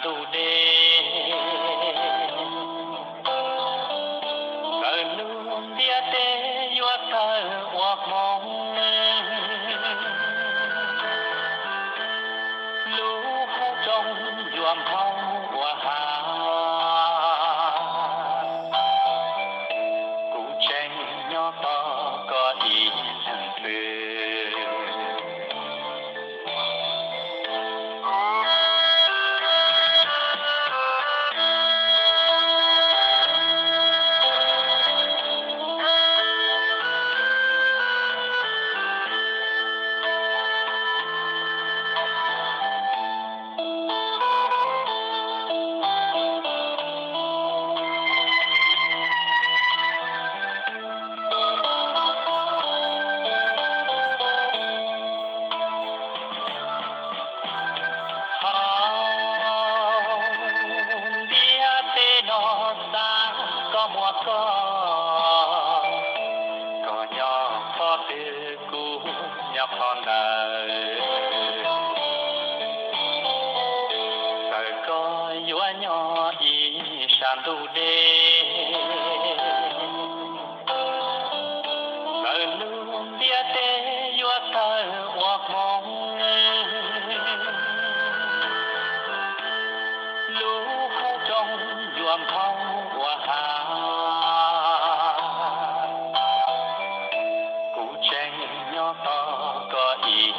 đủ đê cờ luôn dia tê yuat cờ hoặc mong lũ hao trong yuam hao và hà cụ tranh nhỏ to có ý thằng phê mua có nhỏ có tư cũ nhập hòn đời cởi có dũa nhỏ y sàn đủ đê cởi luôn dia tê dũa cởi hoặc mong lũ hao trong duam hao và hà cụ tranh nhỏ to có ý